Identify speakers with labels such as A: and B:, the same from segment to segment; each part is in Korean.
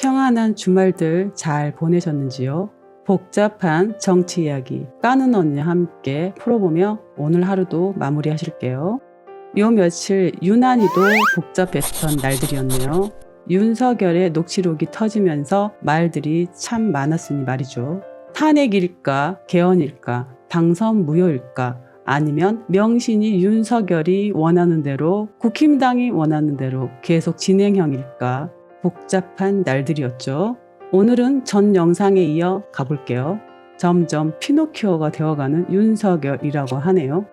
A: 평안한 주말들 잘 보내셨는지요? 복잡한 정치 이야기 까는 언니와 함께 풀어보며 오늘 하루도 마무리하실게요. 요 며칠 유난히도 복잡했던 날들이었네요. 윤석열의 녹취록이 터지면서 말들이 참 많았으니 말이죠. 탄핵일까, 개헌일까, 당선 무효일까, 아니면 명신이 윤석열이 원하는 대로, 국힘당이 원하는 대로 계속 진행형일까, 복잡한 날들이었죠. 오늘은 전 영상에 이어 가볼게요. 점점 피노키오가 되어가는 윤석열이라고 하네요.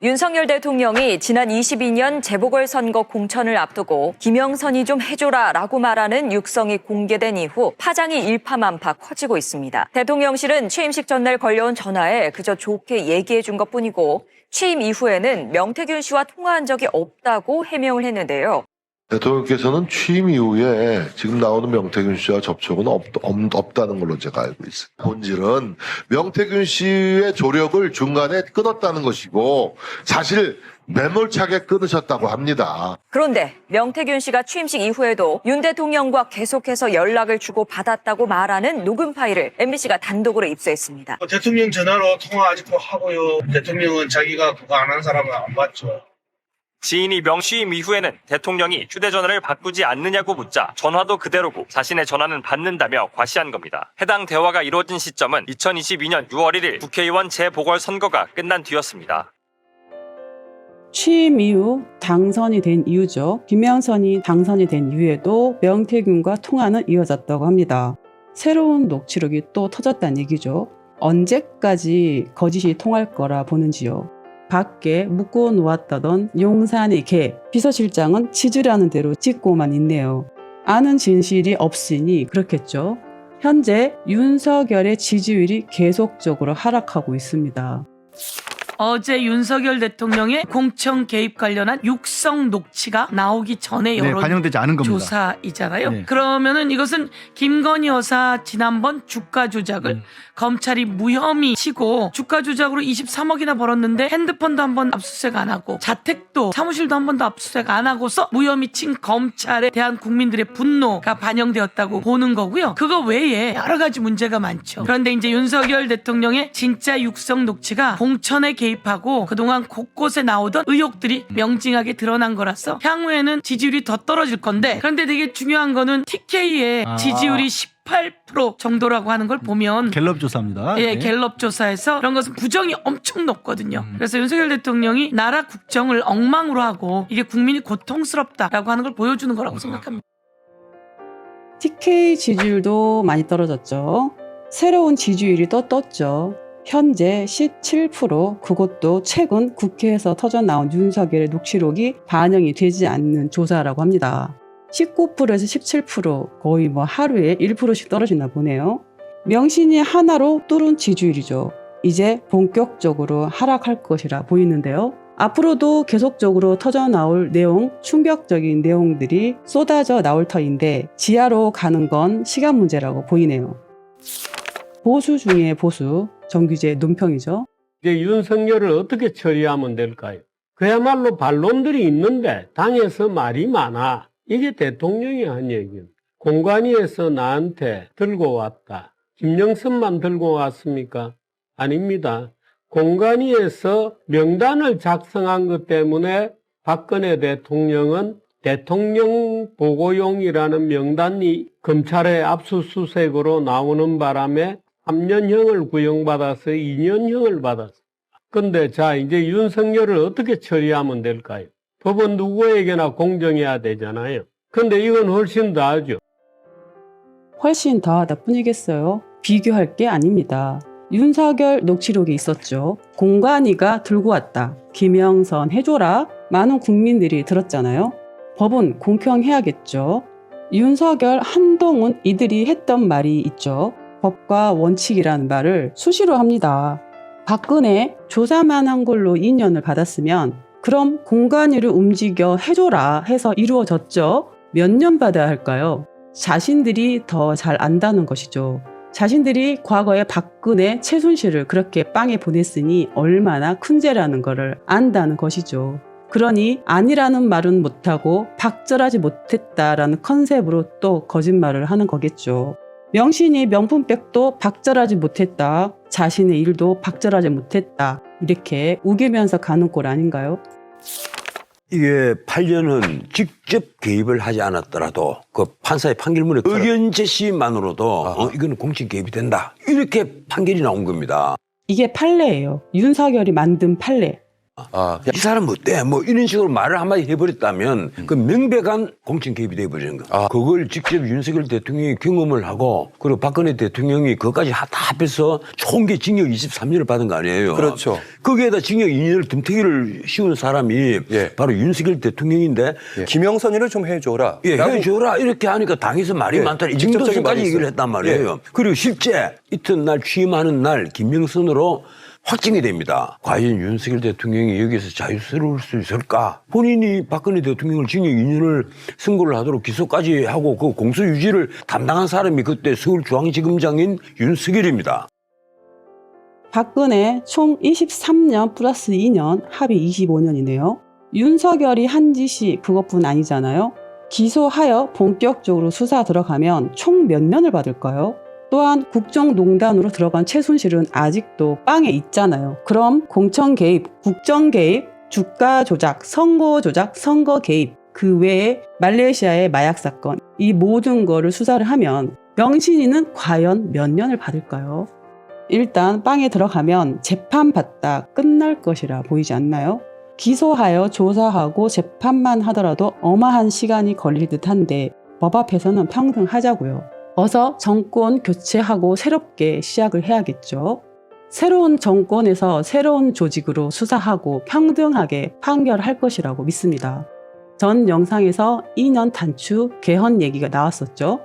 B: 윤석열 대통령이 지난 22년 재보궐선거 공천을 앞두고 김영선이 좀 해줘라 라고 말하는 육성이 공개된 이후 파장이 일파만파 커지고 있습니다. 대통령실은 취임식 전날 걸려온 전화에 그저 좋게 얘기해 준 것뿐이고 취임 이후에는 명태균 씨와 통화한 적이 없다고 해명을 했는데요.
C: 대통령께서는 취임 이후에 지금 나오는 명태균 씨와 접촉은 없다는 걸로 제가 알고 있습니다. 본질은 명태균 씨의 조력을 중간에 끊었다는 것이고 사실 매몰차게 끊으셨다고 합니다.
B: 그런데 명태균 씨가 취임식 이후에도 윤 대통령과 계속해서 연락을 주고받았다고 말하는 녹음 파일을 MBC가 단독으로 입수했습니다.
D: 대통령 전화로 통화 아직도 하고요. 대통령은 자기가 그거 안 한 사람은 안 봤죠.
E: 지인이 명취임 이후에는 대통령이 휴대전화를 바꾸지 않느냐고 묻자 전화도 그대로고 자신의 전화는 받는다며 과시한 겁니다. 해당 대화가 이루어진 시점은 2022년 6월 1일 국회의원 재보궐선거가 끝난 뒤였습니다.
A: 취임 이후 당선이 된 이유죠. 김영선이 당선이 된 이후에도 명태균과 통화는 이어졌다고 합니다. 새로운 녹취록이 또 터졌다는 얘기죠. 언제까지 거짓이 통할 거라 보는지요. 밖에 묶어 놓았다던 용산의 개, 비서실장은 지지라는 대로 찍고만 있네요. 아는 진실이 없으니 그렇겠죠. 현재 윤석열의 지지율이 계속적으로 하락하고 있습니다.
F: 어제 윤석열 대통령의 공천 개입 관련한 육성 녹취가 나오기 전에 여론
G: 반영되지 않은 겁니다.
F: 조사이잖아요. 네. 그러면은 이것은 김건희 여사 지난번 주가 조작을 검찰이 무혐의 치고 주가 조작으로 23억이나 벌었는데 핸드폰도 한 번 압수수색 안 하고 자택도 사무실도 한 번도 압수수색 안 하고서 무혐의 친 검찰에 대한 국민들의 분노가 반영되었다고 보는 거고요. 그거 외에 여러 가지 문제가 많죠. 그런데 이제 윤석열 대통령의 진짜 육성 녹취가 공천에 개입하고 그동안 곳곳에 나오던 의혹들이 명징하게 드러난 거라서 향후에는 지지율이 더 떨어질 건데, 그런데 되게 중요한 거는 TK의 지지율이 18% 정도라고 하는 걸 보면
G: 갤럽 조사입니다.
F: 예,
G: 네.
F: 갤럽 조사에서 그런 것은 부정이 엄청 높거든요. 그래서 윤석열 대통령이 나라 국정을 엉망으로 하고 이게 국민이 고통스럽다라고 하는 걸 보여주는 거라고 생각합니다.
A: TK 지지율도 많이 떨어졌죠. 새로운 지지율이 또 떴죠. 현재 17%, 그것도 최근 국회에서 터져나온 윤석열의 녹취록이 반영이 되지 않는 조사라고 합니다. 19%에서 17%, 거의 뭐 하루에 1%씩 떨어지나 보네요. 명신이 하나로 뚫은 지지율이죠. 이제 본격적으로 하락할 것이라 보이는데요. 앞으로도 계속적으로 터져나올 내용, 충격적인 내용들이 쏟아져 나올 터인데 지하로 가는 건 시간 문제라고 보이네요. 보수 중에 보수, 정규재의 논평이죠.
H: 이제 윤석열을 어떻게 처리하면 될까요? 그야말로 반론들이 있는데 당에서 말이 많아. 이게 대통령이 한 얘기입니다. 공관위에서 나한테 들고 왔다. 김영선만 들고 왔습니까? 아닙니다. 공관위에서 명단을 작성한 것 때문에 박근혜 대통령은 대통령 보고용이라는 명단이 검찰의 압수수색으로 나오는 바람에 3년형을 구형받아서 2년형을 받았습니다. 근데 자, 이제 윤석열을 어떻게 처리하면 될까요? 법은 누구에게나 공정해야 되잖아요. 근데 이건 훨씬 더하죠.
A: 훨씬 더하다 뿐이겠어요. 비교할 게 아닙니다. 윤석열 녹취록이 있었죠. 공관위가 들고 왔다. 김영선 해줘라. 많은 국민들이 들었잖아요. 법은 공평해야겠죠. 윤석열, 한동훈 이들이 했던 말이 있죠. 법과 원칙이라는 말을 수시로 합니다. 박근혜 조사만 한 걸로 2년을 받았으면 그럼 공관위를 움직여 해줘라 해서 이루어졌죠. 몇 년 받아야 할까요? 자신들이 더 잘 안다는 것이죠. 자신들이 과거에 박근혜, 최순실을 그렇게 빵에 보냈으니 얼마나 큰 죄라는 것을 안다는 것이죠. 그러니 아니라는 말은 못하고 박절하지 못했다라는 컨셉으로 또 거짓말을 하는 거겠죠. 명신이 명품백도 박절하지 못했다, 자신의 일도 박절하지 못했다, 이렇게 우기면서 가는 꼴 아닌가요?
G: 이게 판례는 직접 개입을 하지 않았더라도 그 판사의 판결문의 의견 제시만으로도 이거는 공식 개입이 된다, 이렇게 판결이 나온 겁니다.
A: 이게 판례예요. 윤석열이 만든 판례.
G: 이 사람 어때? 뭐 이런 식으로 말을 한마디 해버렸다면 그 명백한 공천 개입이 돼버리는 거. 그걸 직접 윤석열 대통령이 경험을 하고 그리고 박근혜 대통령이 그것까지 다 합해서 총기 징역 23년을 받은 거 아니에요.
I: 그렇죠.
G: 거기에다 징역 2년을 덤태기를 씌운 사람이 바로 윤석열 대통령인데
I: 김영선이를 좀 해줘라.
G: 해줘라 이렇게 하니까 당에서 말이 많다. 이 정도까지 얘기를 했단 말이에요. 그리고 실제 이튿날 취임하는 날 김영선으로 확정이 됩니다. 과연 윤석열 대통령이 여기서 자유스러울 수 있을까? 본인이 박근혜 대통령을 징역 2년을 선고를 하도록 기소까지 하고 그 공소 유지를 담당한 사람이 그때 서울중앙지검장인 윤석열입니다.
A: 박근혜 총 23년 플러스 2년 합의 25년이네요. 윤석열이 한 짓이 그것뿐 아니잖아요. 기소하여 본격적으로 수사 들어가면 총 몇 년을 받을까요? 또한 국정농단으로 들어간 최순실은 아직도 빵에 있잖아요. 그럼 공천 개입, 국정 개입, 주가 조작, 선거 조작, 선거 개입, 그 외에 말레이시아의 마약 사건, 이 모든 거를 수사를 하면 명신이는 과연 몇 년을 받을까요? 일단 빵에 들어가면 재판받다 끝날 것이라 보이지 않나요? 기소하여 조사하고 재판만 하더라도 어마한 시간이 걸릴 듯한데 법 앞에서는 평등하자고요. 어서 정권 교체하고 새롭게 시작을 해야겠죠. 새로운 정권에서 새로운 조직으로 수사하고 평등하게 판결할 것이라고 믿습니다. 전 영상에서 2년 단축 개헌 얘기가 나왔었죠.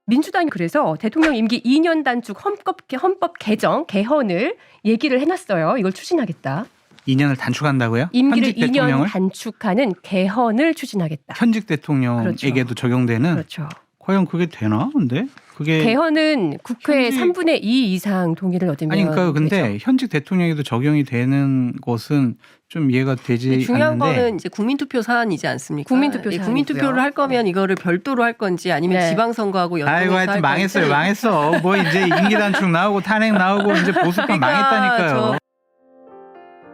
J: 민주당이 그래서 대통령 임기 2년 단축 헌법 개정 개헌을 얘기를 해놨어요. 이걸 추진하겠다.
K: 2년을 단축한다고요?
J: 임기를
K: 현직
J: 2년
K: 대통령을?
J: 단축하는 개헌을 추진하겠다.
K: 현직 대통령에게도
J: 그렇죠.
K: 적용되는?
J: 그렇죠.
K: 과연 그게 되나? 근데 그게
J: 개헌은 국회 3분의 2 이상 동의를 얻으면
K: 아니 그러니까 근데
J: 되죠.
K: 현직 대통령에도 적용이 되는 것은 좀 이해가 되지
L: 중요한
K: 않는데
L: 거는 이제 국민투표 사안이지 않습니까?
J: 국민투표
L: 예, 국민투표를 할 거면 이거를 별도로 할 건지 아니면
J: 네.
L: 지방선거하고 연동해서
K: 아이고 하여튼
L: 할 건지.
K: 망했어. 뭐 이제 임기 단축 나오고 탄핵 나오고 이제 보수판 망했다니까요.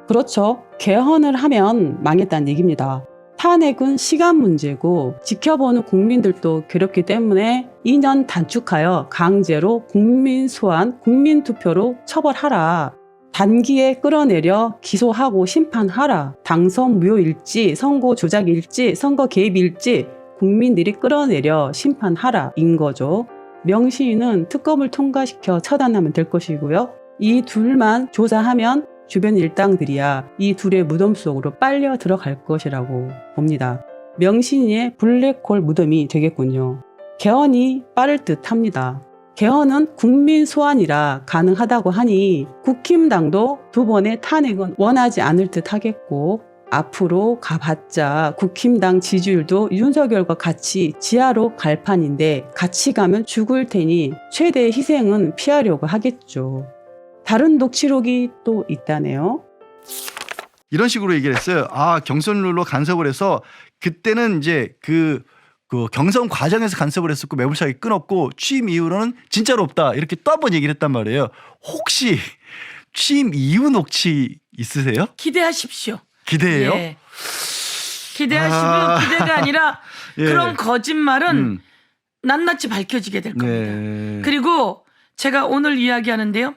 A: 그렇죠. 개헌을 하면 망했다는 얘기입니다. 탄핵은 시간 문제고 지켜보는 국민들도 괴롭기 때문에 2년 단축하여 강제로 국민 소환, 국민투표로 처벌하라. 단기에 끌어내려 기소하고 심판하라. 당선 무효일지, 선거 조작일지, 선거 개입일지 국민들이 끌어내려 심판하라 인 거죠. 명시인은 특검을 통과시켜 처단하면 될 것이고요. 이 둘만 조사하면 주변 일당들이야 이 둘의 무덤 속으로 빨려 들어갈 것이라고 봅니다. 명신이의 블랙홀 무덤이 되겠군요. 개헌이 빠를 듯 합니다. 개헌은 국민 소환이라 가능하다고 하니 국힘당도 두 번의 탄핵은 원하지 않을 듯 하겠고 앞으로 가봤자 국힘당 지지율도 윤석열과 같이 지하로 갈 판인데 같이 가면 죽을 테니 최대의 희생은 피하려고 하겠죠. 다른 녹취록이 또 있다네요.
M: 이런 식으로 얘기를 했어요. 경선룰로 간섭을 해서 그때는 이제 그 경선 과정에서 간섭을 했었고 매몰차게 끊었고 취임 이후로는 진짜로 없다 이렇게 또 한 번 얘기를 했단 말이에요. 혹시 취임 이후 녹취 있으세요?
F: 기대하십시오.
M: 기대해요?
F: 예. 기대하시고요. 기대가 아니라
M: 예.
F: 그런 거짓말은 낱낱이 밝혀지게 될 겁니다.
M: 네.
F: 그리고 제가 오늘 이야기하는데요.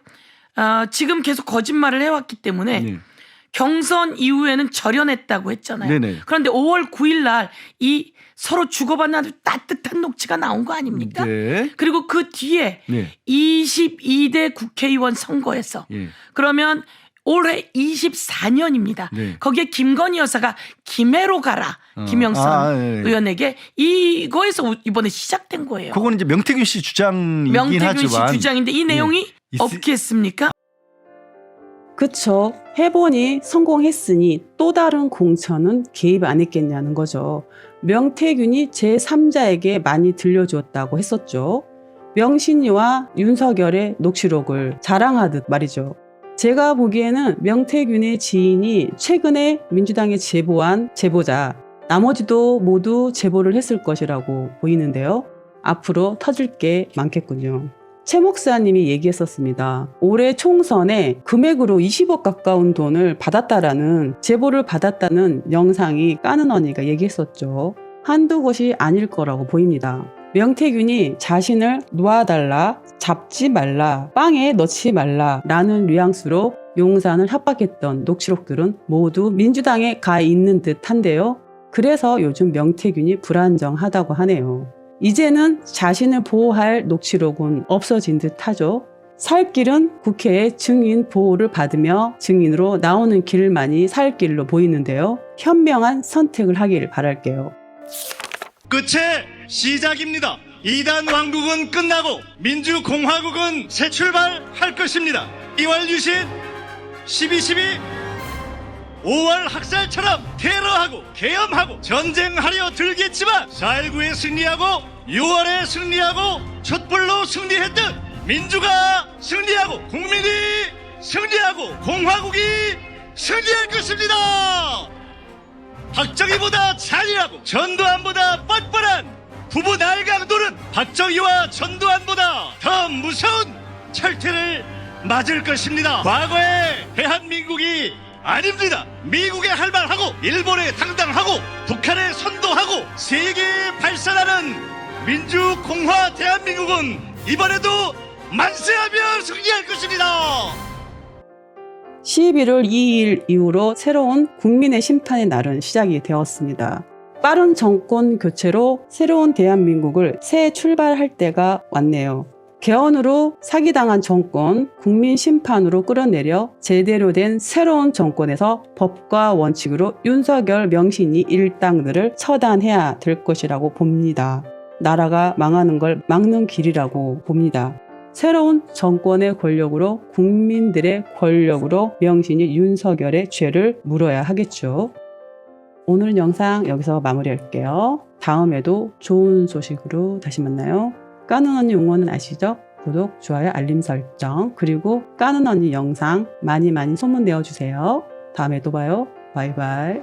F: 지금 계속 거짓말을 해왔기 때문에 경선 이후에는 절연했다고 했잖아요.
M: 네네.
F: 그런데 5월 9일 날 이 서로 주고받는 아주 따뜻한 녹취가 나온 거 아닙니까?
M: 네.
F: 그리고 그 뒤에
M: 네.
F: 22대 국회의원 선거에서
M: 예.
F: 그러면 올해 24년입니다.
M: 네.
F: 거기에 김건희 여사가 김해로 가라. 김영선
M: 네.
F: 의원에게 이거에서 이번에 시작된 거예요.
M: 그건 이제 명태균 씨 주장이긴
F: 명태균
M: 하지만
F: 씨 주장인데 이 내용이 없겠습니까?
A: 그쵸. 해보니 성공했으니 또 다른 공천은 개입 안 했겠냐는 거죠. 명태균이 제3자에게 많이 들려주었다고 했었죠. 명신이와 윤석열의 녹취록을 자랑하듯 말이죠. 제가 보기에는 명태균의 지인이 최근에 민주당에 제보한 제보자, 나머지도 모두 제보를 했을 것이라고 보이는데요. 앞으로 터질 게 많겠군요. 최 목사님이 얘기했었습니다. 올해 총선에 금액으로 20억 가까운 돈을 받았다라는 제보를 받았다는 영상이 까는 언니가 얘기했었죠. 한두 곳이 아닐 거라고 보입니다. 명태균이 자신을 놓아달라, 잡지 말라, 빵에 넣지 말라 라는 뉘앙스로 용산을 협박했던 녹취록들은 모두 민주당에 가 있는 듯한데요. 그래서 요즘 명태균이 불안정하다고 하네요. 이제는 자신을 보호할 녹취록은 없어진 듯하죠. 살 길은 국회의 증인 보호를 받으며 증인으로 나오는 길만이 살 길로 보이는데요. 현명한 선택을 하길 바랄게요.
N: 끝의 시작입니다. 2단 왕국은 끝나고 민주공화국은 새 출발할 것입니다. 2월 유신 12.12 5월 학살처럼 테러하고 계엄하고 전쟁하려 들겠지만 4.19에 승리하고 6월에 승리하고 촛불로 승리했듯 민주가 승리하고 국민이 승리하고 공화국이 승리할 것입니다. 박정희보다 잔인하고 전두환보다 뻔뻔한 부부 날강도는 박정희와 전두환보다 더 무서운 철퇴를 맞을 것입니다. 과거의 대한민국이 아닙니다. 미국에 할 말하고 일본에 당당하고 북한에 선도하고 세계에 발산하는 민주공화 대한민국은 이번에도 만세하며 승리할 것입니다.
A: 11월 2일 이후로 새로운 국민의 심판의 날은 시작이 되었습니다. 빠른 정권 교체로 새로운 대한민국을 새 출발할 때가 왔네요. 개헌으로 사기당한 정권, 국민 심판으로 끌어내려 제대로 된 새로운 정권에서 법과 원칙으로 윤석열 명신이 일당들을 처단해야 될 것이라고 봅니다. 나라가 망하는 걸 막는 길이라고 봅니다. 새로운 정권의 권력으로 국민들의 권력으로 명신이 윤석열의 죄를 물어야 하겠죠. 오늘 영상 여기서 마무리할게요. 다음에도 좋은 소식으로 다시 만나요. 까는 언니 응원은 아시죠? 구독, 좋아요, 알림 설정, 그리고 까는 언니 영상 많이 소문내어 주세요. 다음에 또 봐요. 바이바이.